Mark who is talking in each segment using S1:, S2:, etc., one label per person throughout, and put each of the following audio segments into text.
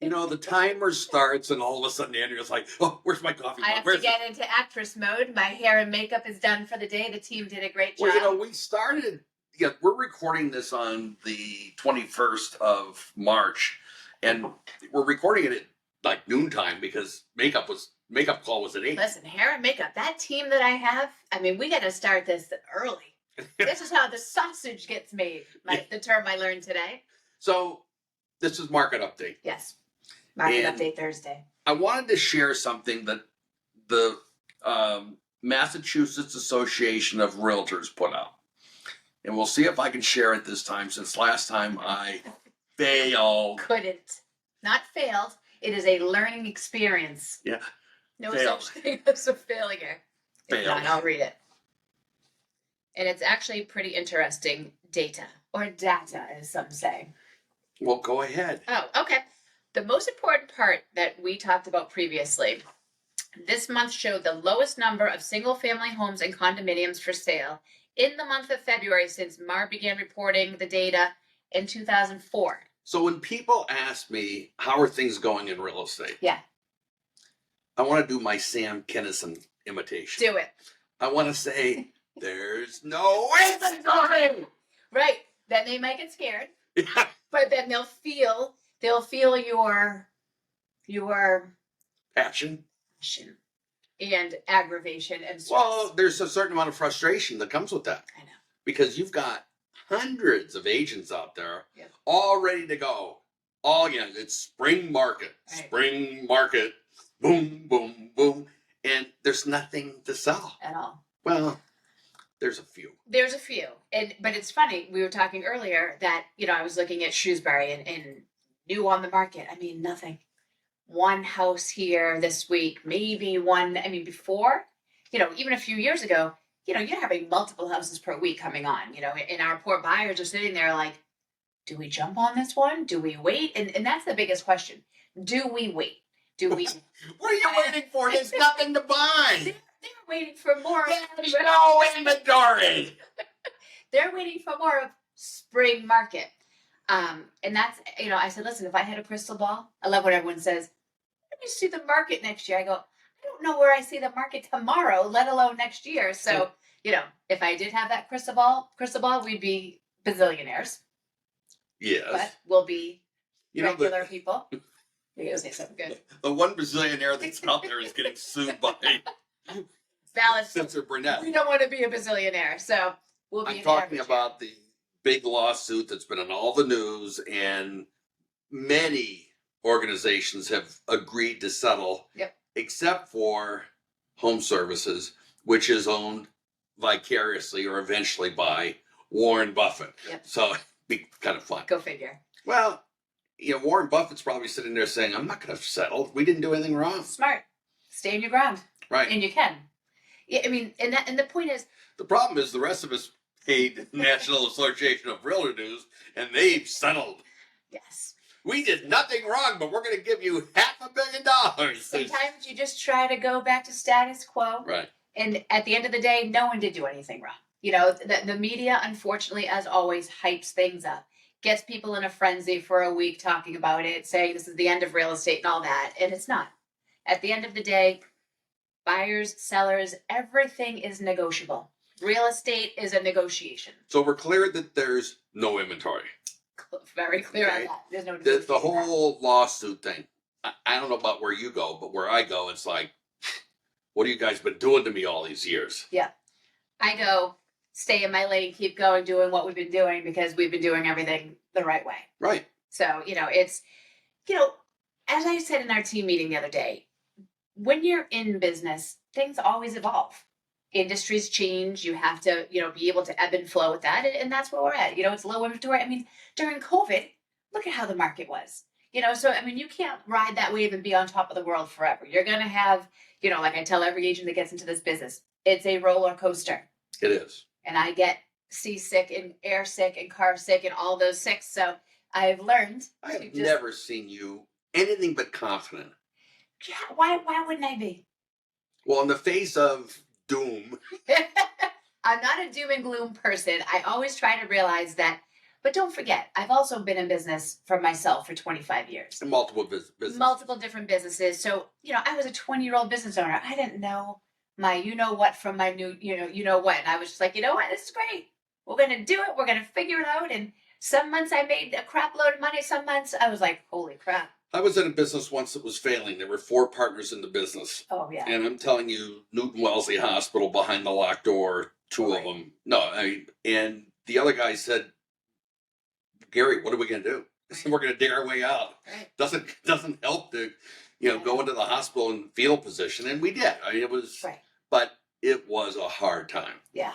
S1: The timer starts, and all of a sudden, Andrea's like, "Oh, where's my coffee
S2: I
S1: mug?
S2: have
S1: Where's
S2: to get into actress mode. My hair and makeup is done for the day. The team did a great job.
S1: Well, we started. Yeah, we're recording this on the 21st of March, and we're recording it at like noontime because makeup call was at 8.
S2: Listen, hair and makeup. That team that I have. I mean, we got to start this early. This is how the sausage gets made. The term I learned today.
S1: So, this is market update.
S2: Yes, market
S1: And
S2: update Thursday.
S1: I wanted to share something that the Massachusetts Association of Realtors put out. And we'll see if I can share it this time, since last time I failed.
S2: Couldn't. Not failed. It is a learning experience.
S1: Yeah.
S2: No
S1: Failed.
S2: such thing as a failure. If
S1: Failed.
S2: not, I'll read it. And it's actually pretty interesting data, or data, as some say.
S1: Well, go ahead.
S2: Oh, okay. The most important part that we talked about previously, this month showed the lowest number of single-family homes and condominiums for sale in the month of February since MAR began reporting the data in 2004.
S1: So when people ask me, how are things going in real estate?
S2: Yeah.
S1: I want to do my Sam Kinison imitation.
S2: Do it.
S1: I want to say, there's no inventory.
S2: Right. Then they might get scared.
S1: Yeah.
S2: But then they'll feel your
S1: Passion.
S2: and aggravation and stress.
S1: Well, there's a certain amount of frustration that comes with that.
S2: I know.
S1: Because you've got hundreds of agents out there,
S2: yep,
S1: all ready to go. It's spring market.
S2: Right.
S1: Spring market. Boom, boom, boom. And there's nothing to sell.
S2: At all.
S1: Well, there's a few.
S2: But it's funny. We were talking earlier that, I was looking at Shrewsbury and new on the market. I mean, nothing. One house here this week, maybe one. I mean, before, even a few years ago, you're having multiple houses per week coming on, and our poor buyers are sitting there like, do we jump on this one? Do we wait? And that's the biggest question. Do we wait? Do we?
S1: What are you waiting for? There's nothing to buy.
S2: They're waiting for more.
S1: There's no inventory.
S2: They're waiting for more of spring market. And that's, I said, listen, if I had a crystal ball, I love what everyone says, let me see the market next year. I go, I don't know where I see the market tomorrow, let alone next year. So, if I did have that crystal ball, we'd be bazillionaires.
S1: Yes.
S2: But we'll be regular people. You're going to say something good.
S1: The one bazillionaire that's out there is getting sued by
S2: Valid.
S1: Censor Burnett.
S2: We don't want to be a bazillionaire, so we'll be.
S1: I'm talking about the big lawsuit that's been in all the news, and many organizations have agreed to settle.
S2: Yep.
S1: Except for Home Services, which is owned vicariously or eventually by Warren Buffett.
S2: Yep.
S1: So it'd be kind of fun.
S2: Go figure.
S1: Well, Warren Buffett's probably sitting there saying, I'm not going to settle. We didn't do anything wrong.
S2: Smart. Stay in your ground.
S1: Right.
S2: And you can. Yeah, I mean, and the point is,
S1: the problem is the rest of us paid National Association of Realtor dues, and they've settled.
S2: Yes.
S1: We did nothing wrong, but we're going to give you $500 million.
S2: Sometimes you just try to go back to status quo.
S1: Right.
S2: And at the end of the day, no one did do anything wrong. The media, unfortunately, as always, hypes things up. Gets people in a frenzy for a week talking about it, saying this is the end of real estate and all that. And it's not. At the end of the day, buyers, sellers, everything is negotiable. Real estate is a negotiation.
S1: So we're clear that there's no inventory.
S2: Very clear on that. There's no
S1: the whole lawsuit thing. I don't know about where you go, but where I go, it's like, what have you guys been doing to me all these years?
S2: Yeah. I go, stay in my lane, keep going, doing what we've been doing because we've been doing everything the right way.
S1: Right.
S2: So, it's, as I said in our team meeting the other day, when you're in business, things always evolve. Industries change. You have to, be able to ebb and flow with that. And that's where we're at. It's low inventory. I mean, during COVID, look at how the market was. So, I mean, you can't ride that wave and be on top of the world forever. You're going to have, like I tell every agent that gets into this business, it's a roller coaster.
S1: It is.
S2: And I get seasick and air sick and car sick and all those sicks. So I've learned.
S1: I have never seen you anything but confident.
S2: Yeah, why wouldn't I be?
S1: Well, in the face of doom.
S2: I'm not a doom and gloom person. I always try to realize that But don't forget, I've also been in business for myself for 25 years.
S1: And multiple business.
S2: Multiple different businesses. So, I was a 20-year-old business owner. I didn't know my what from my new, what. And I was just like, what, this is great. We're gonna do it. We're gonna figure it out. And some months I made a crap load of money. Some months I was like, holy crap.
S1: I was in a business once that was failing. There were 4 partners in the business.
S2: Oh yeah.
S1: And I'm telling you, Newton Wellesley Hospital behind the locked door, 2 of them. No, and the other guy said, Gary, what are we going to do? I said, we're going to dig our way out.
S2: Right.
S1: Doesn't help to, go into the hospital in fetal position. And we did. It was,
S2: Right.
S1: but it was a hard time.
S2: Yeah.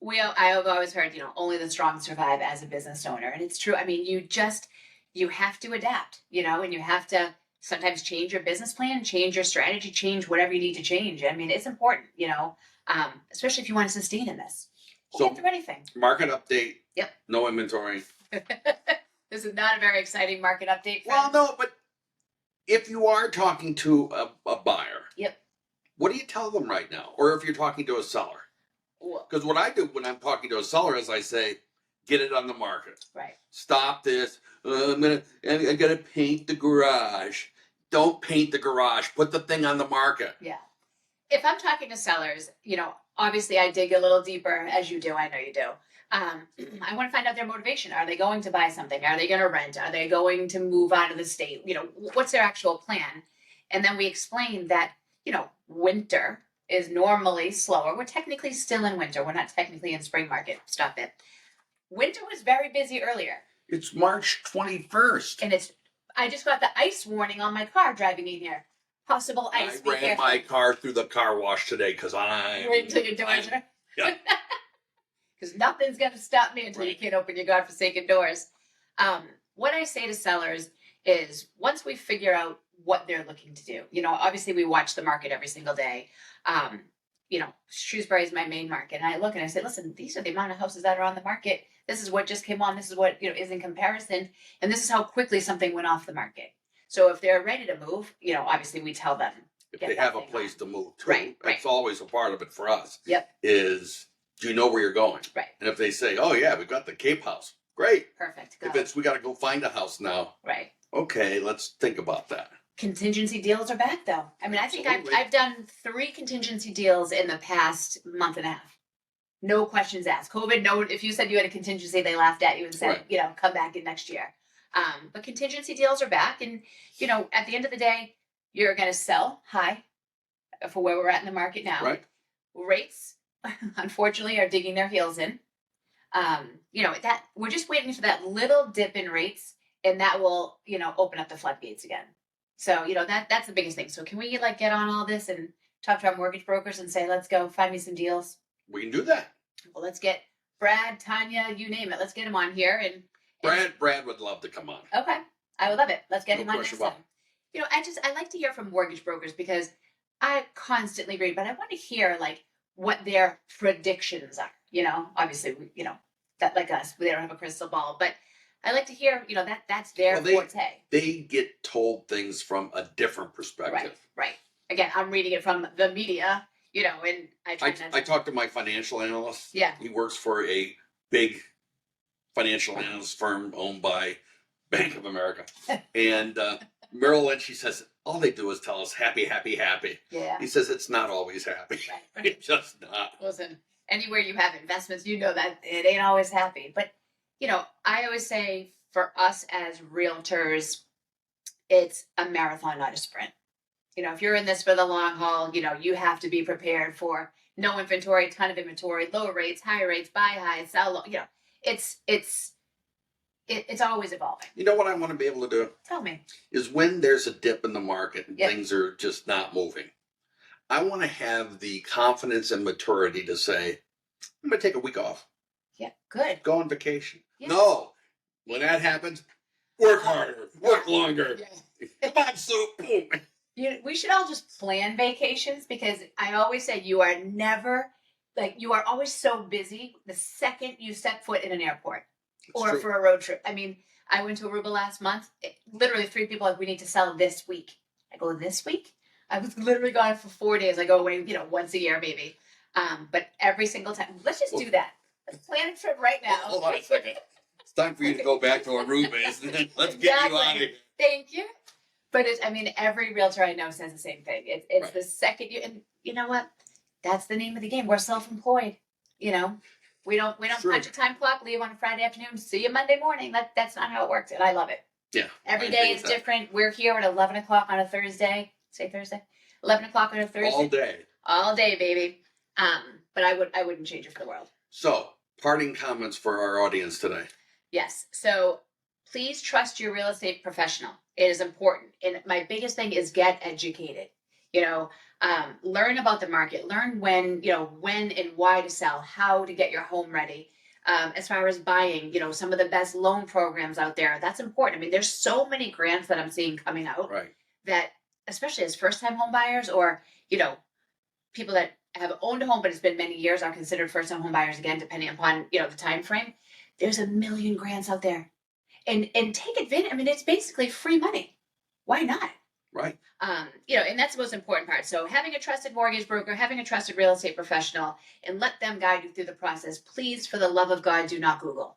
S2: I've always heard, only the strong survive as a business owner. And it's true. I mean, you have to adapt, and you have to sometimes change your business plan, change your strategy, change whatever you need to change. I mean, it's important, especially if you want to sustain in this. You can't do anything.
S1: Market update.
S2: Yep.
S1: No inventory.
S2: This is not a very exciting market update.
S1: Well, no, but if you are talking to a buyer,
S2: yep.
S1: What do you tell them right now? Or if you're talking to a seller? Because what I do when I'm talking to a seller is I say, get it on the market.
S2: Right.
S1: Stop this. I'm gonna paint the garage. Don't paint the garage. Put the thing on the market.
S2: Yeah. If I'm talking to sellers, obviously I dig a little deeper, as you do. I know you do. I want to find out their motivation. Are they going to buy something? Are they going to rent? Are they going to move out of the state? What's their actual plan? And then we explain that, winter is normally slower. We're technically still in winter. We're not technically in spring market. Stop it. Winter was very busy earlier.
S1: It's March 21st.
S2: And I just got the ice warning on my car driving in here. Possible ice.
S1: I ran my car through the car wash today because I'm...
S2: Right until your doors are...
S1: Yeah.
S2: Because nothing's going to stop me until you can't open your godforsaken doors. What I say to sellers is once we figure out what they're looking to do, obviously we watch the market every single day. Shrewsbury is my main market. And I look and I say, listen, these are the amount of houses that are on the market. This is what just came on. This is what, is in comparison. And this is how quickly something went off the market. So if they're ready to move, obviously we tell them.
S1: If they have a place to move to.
S2: Right.
S1: That's always a part of it for us.
S2: Yep.
S1: Is, do you know where you're going?
S2: Right.
S1: And if they say, oh yeah, we've got the Cape House. Great.
S2: Perfect.
S1: If it's, we got to go find a house now.
S2: Right.
S1: Okay, let's think about that.
S2: Contingency deals are back though. I mean, I think
S1: Absolutely.
S2: I've done 3 contingency deals in the past month and a half. No questions asked. COVID, no, if you said you had a contingency, they laughed at you and said,
S1: Right.
S2: Come back in next year. But contingency deals are back. And, at the end of the day, you're going to sell high for where we're at in the market now.
S1: Right.
S2: Rates, unfortunately, are digging their heels in. That we're just waiting for that little dip in rates, and that will, open up the floodgates again. So, that's the biggest thing. So can we get on all this and talk to our mortgage brokers and say, let's go find me some deals?
S1: We can do that.
S2: Well, let's get Brad, Tanya, you name it. Let's get him on here. And
S1: Brad would love to come on.
S2: okay. I would love it. Let's get
S1: No
S2: him on
S1: question
S2: next
S1: about
S2: time. I like to hear from mortgage brokers because I constantly read, but I want to hear what their predictions are. Obviously, that like us, they don't have a crystal ball, but I like to hear, that's their forte.
S1: They get told things from a different perspective.
S2: Right. Again, I'm reading it from the media, and
S1: I talked to my financial analyst.
S2: Yeah.
S1: He works for a big financial analyst firm owned by Bank of America. And Merrill Lynch, he says, all they do is tell us happy, happy, happy.
S2: Yeah.
S1: He says it's not always happy.
S2: Right.
S1: It's just not.
S2: Listen, anywhere you have investments, that it ain't always happy. But, I always say for us as realtors, it's a marathon, not a sprint. If you're in this for the long haul, you have to be prepared for no inventory, ton of inventory, low rates, high rates, buy high, sell low. It's always evolving.
S1: You know what I want to be able to do?
S2: Tell me.
S1: Is when there's a dip in the market and
S2: Yep.
S1: things are just not moving, I want to have the confidence and maturity to say, I'm going to take a week off.
S2: Yeah, good.
S1: Go on vacation.
S2: Yeah.
S1: No. When that happens, work harder, work longer.
S2: Yeah.
S1: Come on, Sue. Boom.
S2: We should all just plan vacations because I always say you are never, you are always so busy the second you step foot in an airport or
S1: true.
S2: for a road trip. I mean, I went to Aruba last month. Literally 3 people we need to sell this week. I go, this week? I was literally gone for 4 days. I go away, once a year maybe. But every single time, let's just do that. Let's plan a trip right now.
S1: Hold on a second. It's time for you to go back to Aruba, isn't it? Let's get you out of here.
S2: Thank you. But I mean, every realtor I know says the same thing. It's
S1: Right.
S2: the second and you know what? That's the name of the game. We're self-employed. You know, we don't
S1: True.
S2: punch a time clock, leave on a Friday afternoon, see you Monday morning. That's not how it works, and I love it.
S1: Yeah.
S2: Every
S1: I
S2: day
S1: agree
S2: is
S1: with that.
S2: different. We're here at 11 o'clock on a Thursday. Say Thursday, 11 o'clock on a Thursday.
S1: All day.
S2: All day, baby. But I wouldn't change it for the world.
S1: So, parting comments for our audience today.
S2: Yes. So please trust your real estate professional. It is important. And my biggest thing is get educated. You know, learn about the market. Learn when and why to sell, how to get your home ready. As far as buying, some of the best loan programs out there. That's important. I mean, there's so many grants that I'm seeing coming out
S1: Right.
S2: that, especially as first-time home buyers or people that have owned a home but it's been many years are considered first-time home buyers again, depending upon the time frame. There's a million grants out there, and take advantage. I mean, it's basically free money. Why not?
S1: Right.
S2: And that's the most important part. So having a trusted mortgage broker, having a trusted real estate professional, and let them guide you through the process. Please, for the love of God, do not Google.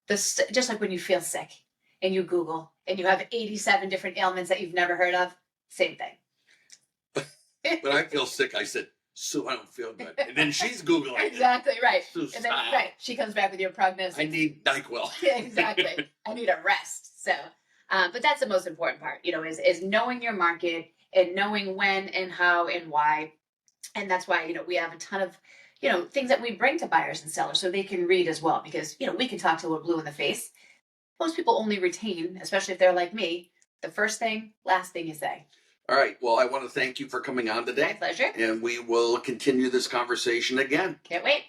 S2: Just like when you feel sick and you Google and you have 87 different ailments that you've never heard of, same thing.
S1: When I feel sick, I said, Sue, I don't feel good. And then she's Googling.
S2: Exactly right.
S1: Sue,
S2: And then
S1: stop.
S2: she comes back with your prognosis.
S1: I need NyQuil.
S2: Yeah, exactly. I need a rest. So, but that's the most important part, is knowing your market and knowing when and how and why. And that's why, we have a ton of, things that we bring to buyers and sellers so they can read as well. Because, we can talk till we're blue in the face. Most people only retain, especially if they're like me, the first thing, last thing you say.
S1: All right. Well, I want to thank you for coming on today.
S2: My pleasure.
S1: And we will continue this conversation again.
S2: Can't wait.